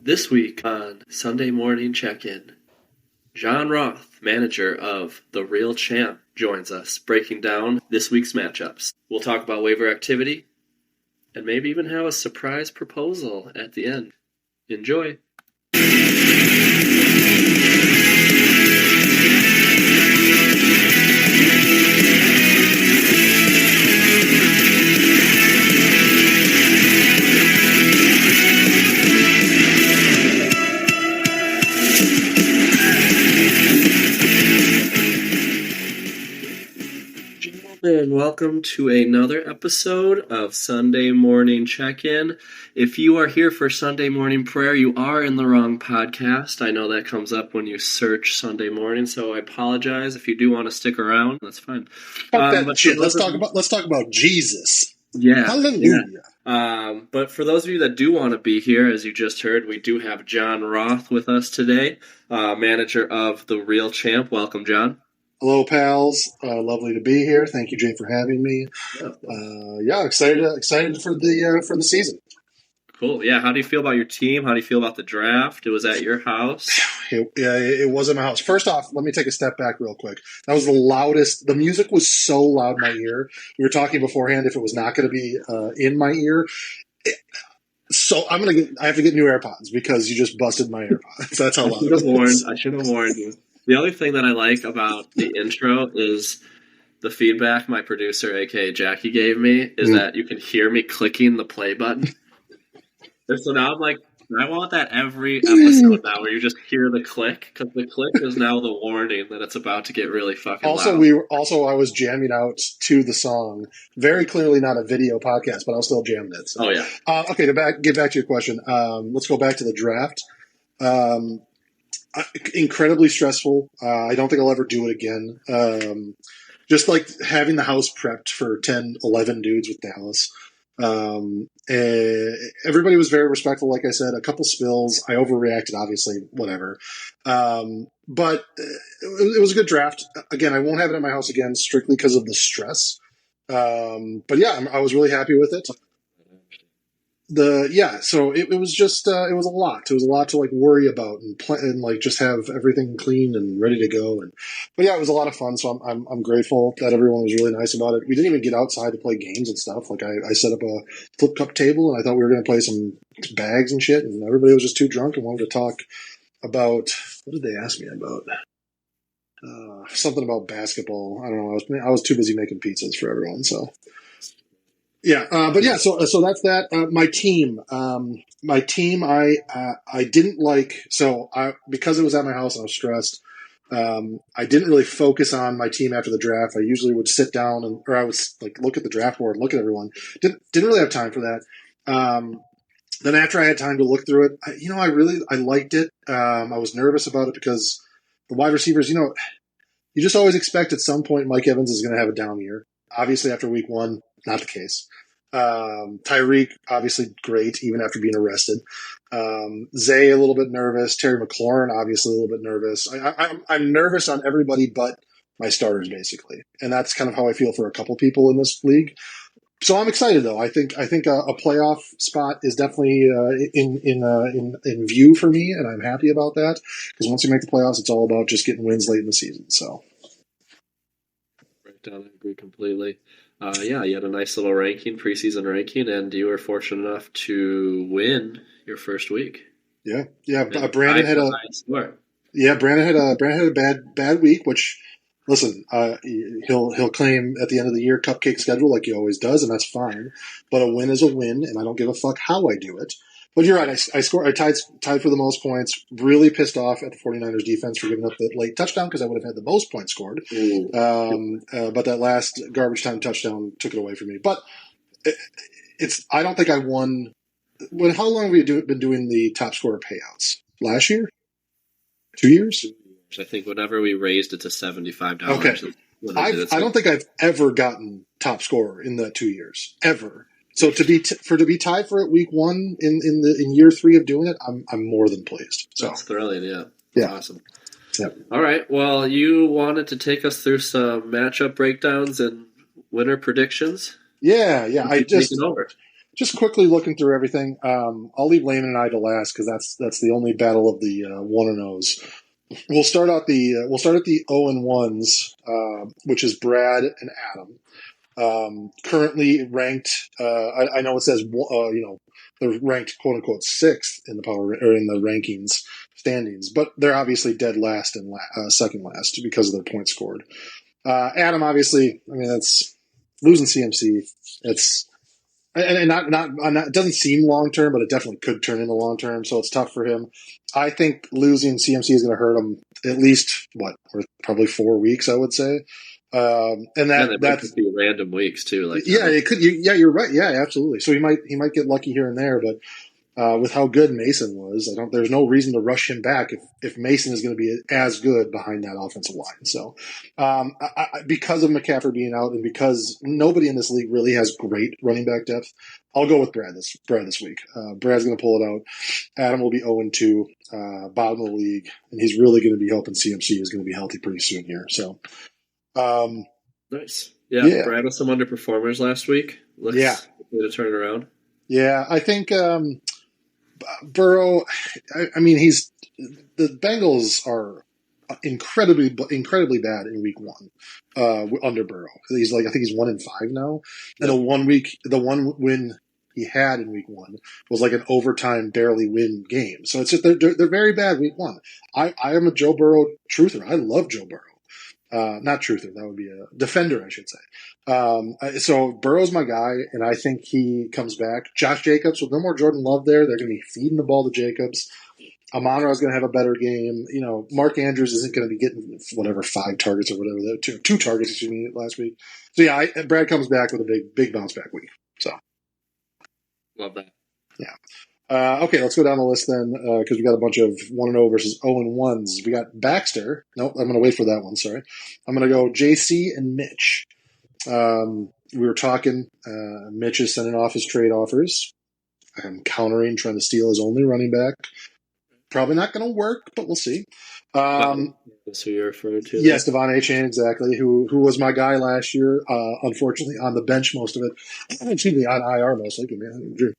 This week on Sunday Morning Check-In, Jon Roth, manager of The Real Champ, joins us, breaking down this week's matchups. We'll talk about waiver activity, and maybe even have a surprise proposal at the end. Enjoy! And welcome to another episode of Sunday Morning Check-In. If you are here for Sunday morning prayer, you are in the wrong podcast. I know that comes up when you search Sunday morning, so I apologize. If you do want to stick around, that's fine. But shit. Let's talk about Jesus. Yeah. Hallelujah. Yeah. But for those of you that do want to be here, as you just heard, we do have Jon Roth with us today, manager of The Real Champ. Welcome, Jon. Hello, pals. Lovely to be here. Thank you, Jay, for having me. Excited for the season. Cool. Yeah. How do you feel about your team? How do you feel about the draft? It was at your house. It was at my house. First off, let me take a step back real quick. That was the loudest. The music was so loud in my ear. We were talking beforehand if it was not going to be in my ear. So I have to get new AirPods because you just busted my AirPods. That's how loud it was. I should have warned you. The only thing that I like about the intro is the feedback my producer, aka Jackie, gave me is that you can hear me clicking the play button. And so now I'm like, I want that every episode now, where you just hear the click, because the click is now the warning that it's about to get really fucking loud. I was jamming out to the song. Very clearly not a video podcast, but I'll still jam it. So. Oh yeah. Okay, get back to your question. Let's go back to the draft. Incredibly stressful. I don't think I'll ever do it again. Just like having the house prepped for 10, 11 dudes with Dallas. Everybody was very respectful, like I said. A couple spills. I overreacted, obviously, whatever. But it was a good draft. Again, I won't have it at my house again strictly because of the stress. But yeah, I was really happy with it. So it was just it was a lot. It was a lot to like worry about and like just have everything clean and ready to go. But yeah, it was a lot of fun. So I'm grateful that everyone was really nice about it. We didn't even get outside to play games and stuff. Like I set up a flip cup table and I thought we were going to play some bags and shit. And everybody was just too drunk and wanted to talk about, what did they ask me about? Something about basketball. I don't know. I was too busy making pizzas for everyone. So. Yeah, so that's that. My team, I didn't like, because it was at my house and I was stressed, I didn't really focus on my team after the draft. I usually would sit down or I would like look at the draft board, look at everyone. Didn't really have time for that. Then after I had time to look through it, I liked it. I was nervous about it because the wide receivers, you just always expect at some point Mike Evans is going to have a down year. Obviously, after week one, not the case. Tyreek, obviously great, even after being arrested. Zay, a little bit nervous. Terry McLaurin, obviously a little bit nervous. I'm nervous on everybody but my starters, basically. And that's kind of how I feel for a couple people in this league. So I'm excited, though. I think a playoff spot is definitely in view for me, and I'm happy about that. Because once you make the playoffs, it's all about just getting wins late in the season, so... I agree completely. You had a nice little preseason ranking, and you were fortunate enough to win your first week. Yeah. Brandon had a bad week, which, listen, he'll claim at the end of the year cupcake schedule like he always does, and that's fine. But a win is a win, and I don't give a fuck how I do it. But you're right. I tied for the most points. Really pissed off at the 49ers defense for giving up the late touchdown because I would have had the most points scored. But that last garbage time touchdown took it away from me. But I don't think I won. How long have we been doing the top scorer payouts? Last year? 2 years? I think whenever we raised it to $75. Okay. I don't think I've ever gotten top scorer in the 2 years. Ever. So to be tied for it week one in year three of doing it, I'm more than pleased. So that's thrilling, yeah. Awesome. Yep. All right. Well, you wanted to take us through some matchup breakdowns and winner predictions. Yeah. I just quickly looking through everything. I'll leave Lehman and I to last because that's the only battle of the 1-0s. We'll start at the 0-1s, which is Brad and Adam. Currently ranked, I know it says they're ranked quote unquote sixth in the in the rankings standings, but they're obviously dead last and second last because of their points scored. Adam, obviously, I mean that's losing CMC. It's and not it doesn't seem long term, but it definitely could turn into long term. So it's tough for him. I think losing CMC is going to hurt him at least or probably 4 weeks, I would say. And that's be random weeks too. Like it could. You're right. Yeah, absolutely. So he might get lucky here and there, but with how good Mason was, there's no reason to rush him back if Mason is going to be as good behind that offensive line. So, because of McCaffrey being out and because nobody in this league really has great running back depth, I'll go with Brad this week. Brad's going to pull it out. Adam will be 0-2, bottom of the league, and he's really going to be hoping CMC is going to be healthy pretty soon here. So, nice. Yeah, Brad with some underperformers last week. Looks to turn it around. Yeah, I think Burrow, I mean, the Bengals are incredibly bad in week 1 under Burrow. He's I think he's 1-5 now. And the one win he had in week 1 was like an overtime barely win game. So it's just, they're very bad week 1. I am a Joe Burrow truther. I love Joe Burrow. Not truther, that would be a defender, I should say. So Burrow's my guy, and I think he comes back. Josh Jacobs, with no more Jordan Love there, they're going to be feeding the ball to Jacobs. Amon-Ra's going to have a better game. Mark Andrews isn't going to be getting 5 targets or whatever, two targets last week. So yeah, Brad comes back with a big bounce back week. So love that. Yeah. Okay, let's go down the list then, because we got a bunch of 1-0 versus 0-1s. We got Baxter. Nope, I'm going to wait for that one. Sorry. I'm going to go JC and Mitch. We were talking. Mitch is sending off his trade offers. I'm countering, trying to steal his only running back. Probably not going to work, but we'll see. That's who you're referring to. Yes, Devon Achane, exactly. Who was my guy last year? Unfortunately, on the bench most of it. Excuse me, on IR mostly. Give me a drink.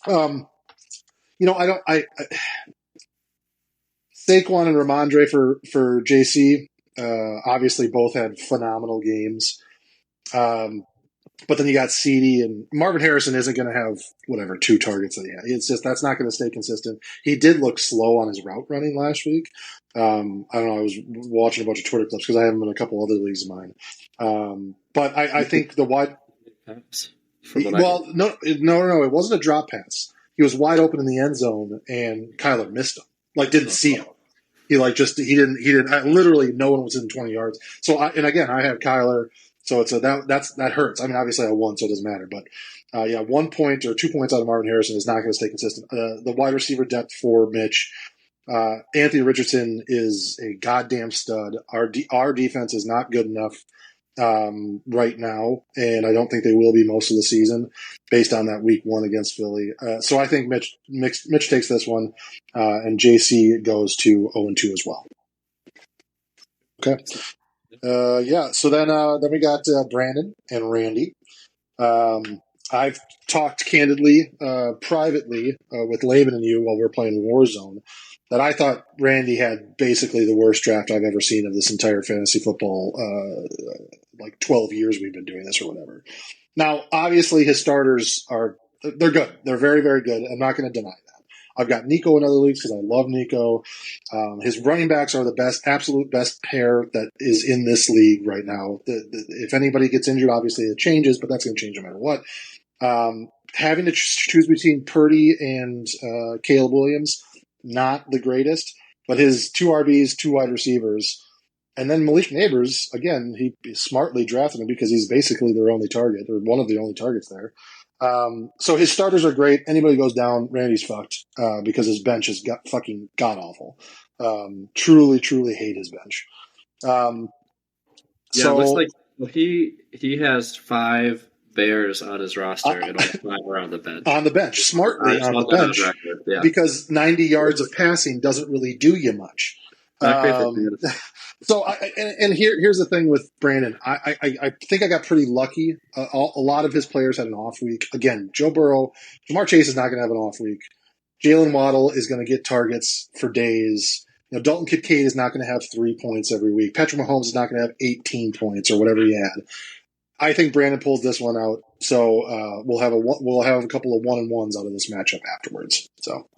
Saquon and Ramondre for JC, obviously both had phenomenal games. But then you got CeeDee and Marvin Harrison isn't going to have 2 targets. It's just, that's not going to stay consistent. He did look slow on his route running last week. I don't know. I was watching a bunch of Twitter clips because I have him in a couple other leagues of mine. But I think the wide. Well, no, it wasn't a drop pass. He was wide open in the end zone, and Kyler missed him. Didn't see him. He didn't. Literally, no one was in 20 yards. So, I have Kyler. So that hurts. I mean, obviously I won, so it doesn't matter. But 1 point or 2 points out of Marvin Harrison is not going to stay consistent. The wide receiver depth for Mitch, Anthony Richardson is a goddamn stud. Our defense is not good enough right now, and I don't think they will be most of the season based on that week 1 against Philly. So I think Mitch takes this one, and JC goes to 0-2 as well. Okay. So then we got Brandon and Randy. I've talked candidly, privately, with Laban and you while we were playing Warzone, that I thought Randy had basically the worst draft I've ever seen of this entire fantasy football, 12 years we've been doing this or whatever. Now, obviously his starters they're good. They're very, very good. I'm not going to deny that. I've got Nico in other leagues because I love Nico. His running backs are the absolute best pair that is in this league right now. If anybody gets injured, obviously it changes, but that's going to change no matter what. Having to choose between Purdy and Caleb Williams, not the greatest, but his 2 RBs, 2 wide receivers, and then Malik Neighbors, again, he smartly drafted him because he's basically their only target, or one of the only targets there. So his starters are great. Anybody goes down, Randy's fucked, because his bench is fucking god-awful. Truly, truly hate his bench. It looks like he has 5 Bears on his roster, and all 5 are on the bench. On the bench, smartly on the bench, because 90 yards of passing doesn't really do you much. So, here's the thing with Brandon. I think I got pretty lucky. A lot of his players had an off week. Again, Joe Burrow, Jamar Chase is not going to have an off week. Jalen Waddle is going to get targets for days. Dalton Kincaid is not going to have 3 points every week. Patrick Mahomes is not going to have 18 points or whatever he had. I think Brandon pulls this one out. So we'll have a couple of 1-and-1s out of this matchup afterwards. So